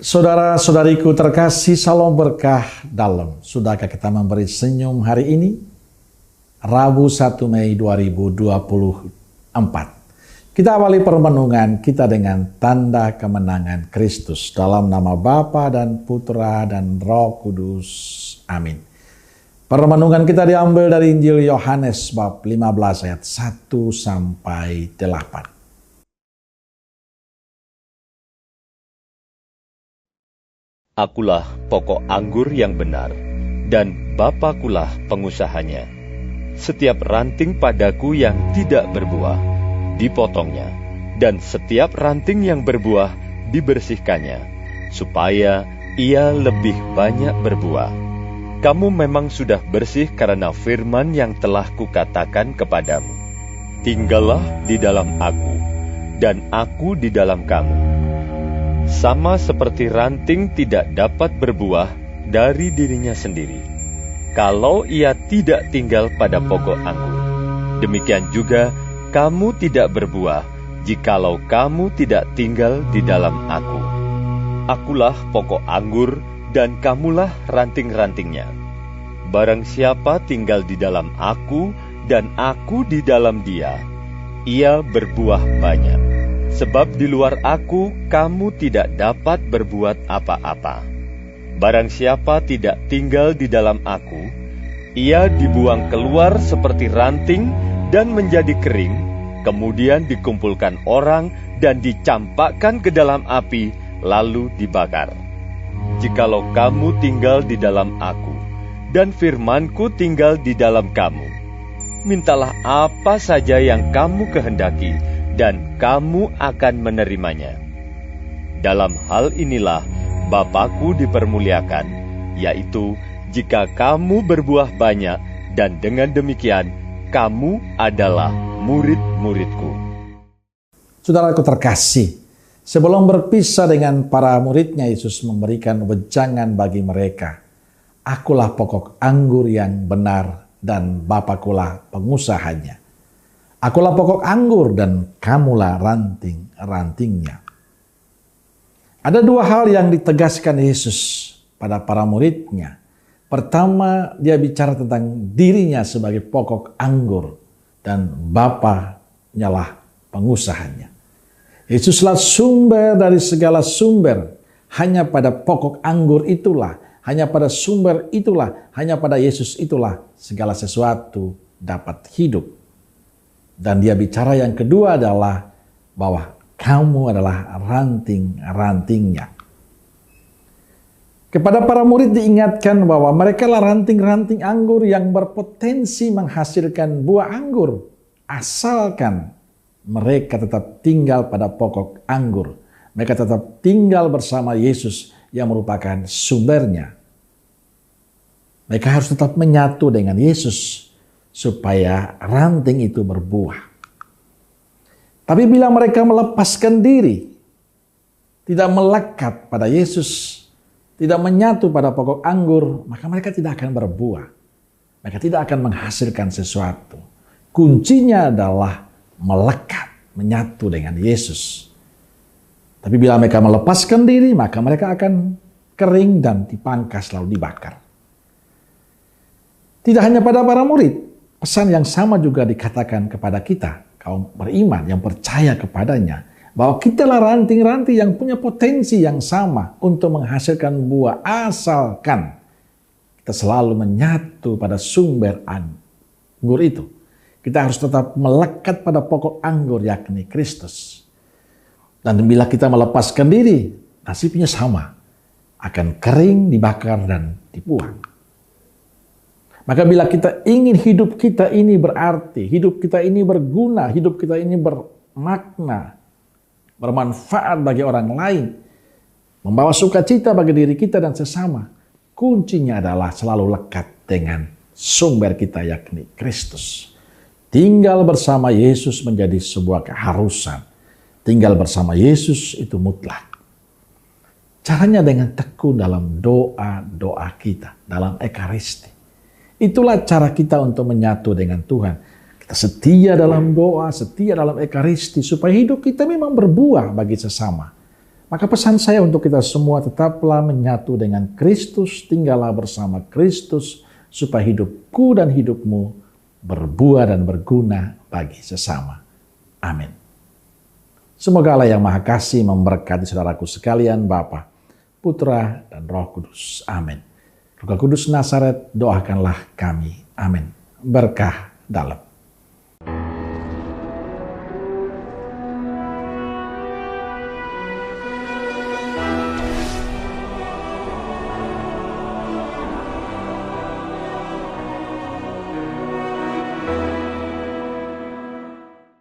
Saudara-saudariku terkasih, salam berkah dalam. Sudahkah kita memberi senyum hari ini? Rabu 1 Mei 2024. Kita awali permenungan kita dengan tanda kemenangan Kristus. Dalam nama Bapa dan Putra dan Roh Kudus. Amin. Permenungan kita diambil dari Injil Yohanes bab 15 ayat 1 sampai 8. Akulah pokok anggur yang benar, dan Bapakulah pengusahanya. Setiap ranting padaku yang tidak berbuah, dipotongnya, dan setiap ranting yang berbuah, dibersihkannya, supaya ia lebih banyak berbuah. Kamu memang sudah bersih karena firman yang telah kukatakan kepadamu. Tinggallah di dalam aku, dan aku di dalam kamu. Sama seperti ranting tidak dapat berbuah dari dirinya sendiri, kalau ia tidak tinggal pada pokok anggur. Demikian juga kamu tidak berbuah, jikalau kamu tidak tinggal di dalam aku. Akulah pokok anggur, dan kamulah ranting-rantingnya. Barang siapa tinggal di dalam aku, dan aku di dalam dia, ia berbuah banyak. Sebab di luar aku, kamu tidak dapat berbuat apa-apa. Barang siapa tidak tinggal di dalam aku, ia dibuang keluar seperti ranting dan menjadi kering, kemudian dikumpulkan orang dan dicampakkan ke dalam api, lalu dibakar. Jikalau kamu tinggal di dalam aku, dan firmanku tinggal di dalam kamu, mintalah apa saja yang kamu kehendaki, dan kamu akan menerimanya. Dalam hal inilah Bapakku dipermuliakan, yaitu jika kamu berbuah banyak, dan dengan demikian kamu adalah murid-muridku. Saudaraku terkasih, sebelum berpisah dengan para muridnya, Yesus memberikan wejangan bagi mereka. Akulah pokok anggur yang benar, dan Bapakulah pengusahanya. Akulah pokok anggur dan kamulah ranting-rantingnya. Ada dua hal yang ditegaskan Yesus pada para muridnya. Pertama, dia bicara tentang dirinya sebagai pokok anggur dan Bapa-Nya lah pengusahanya. Yesuslah sumber dari segala sumber. Hanya pada pokok anggur itulah, hanya pada sumber itulah, hanya pada Yesus itulah segala sesuatu dapat hidup. Dan dia bicara yang kedua adalah bahwa kamu adalah ranting-rantingnya. Kepada para murid diingatkan bahwa mereka lah ranting-ranting anggur yang berpotensi menghasilkan buah anggur, asalkan mereka tetap tinggal pada pokok anggur. Mereka tetap tinggal bersama Yesus yang merupakan sumbernya. Mereka harus tetap menyatu dengan Yesus supaya ranting itu berbuah. Tapi bila mereka melepaskan diri, tidak melekat pada Yesus, tidak menyatu pada pokok anggur, maka mereka tidak akan berbuah. Mereka tidak akan menghasilkan sesuatu. Kuncinya adalah melekat, menyatu dengan Yesus. Tapi bila mereka melepaskan diri, maka mereka akan kering dan dipangkas lalu dibakar. Tidak hanya pada para murid, pesan yang sama juga dikatakan kepada kita, kaum beriman yang percaya kepadanya, bahwa kita lah ranting-ranting yang punya potensi yang sama untuk menghasilkan buah, asalkan kita selalu menyatu pada sumber anggur itu. Kita harus tetap melekat pada pokok anggur, yakni Kristus. Dan bila kita melepaskan diri, nasibnya sama, akan kering, dibakar, dan dibuang. Maka bila kita ingin hidup kita ini berarti, hidup kita ini berguna, hidup kita ini bermakna, bermanfaat bagi orang lain, membawa sukacita bagi diri kita dan sesama, kuncinya adalah selalu lekat dengan sumber kita, yakni Kristus. Tinggal bersama Yesus menjadi sebuah keharusan. Tinggal bersama Yesus itu mutlak. Caranya dengan tekun dalam doa-doa kita, dalam ekaristi. Itulah cara kita untuk menyatu dengan Tuhan. Kita setia dalam doa, setia dalam ekaristi, supaya hidup kita memang berbuah bagi sesama. Maka pesan saya untuk kita semua, tetaplah menyatu dengan Kristus, tinggallah bersama Kristus, supaya hidupku dan hidupmu berbuah dan berguna bagi sesama. Amin. Semoga Allah yang Maha Kasih memberkati saudaraku sekalian, Bapa, Putra, dan Roh Kudus. Amin. Roh Kudus Nazaret, doakanlah kami. Amin. Berkah dalam.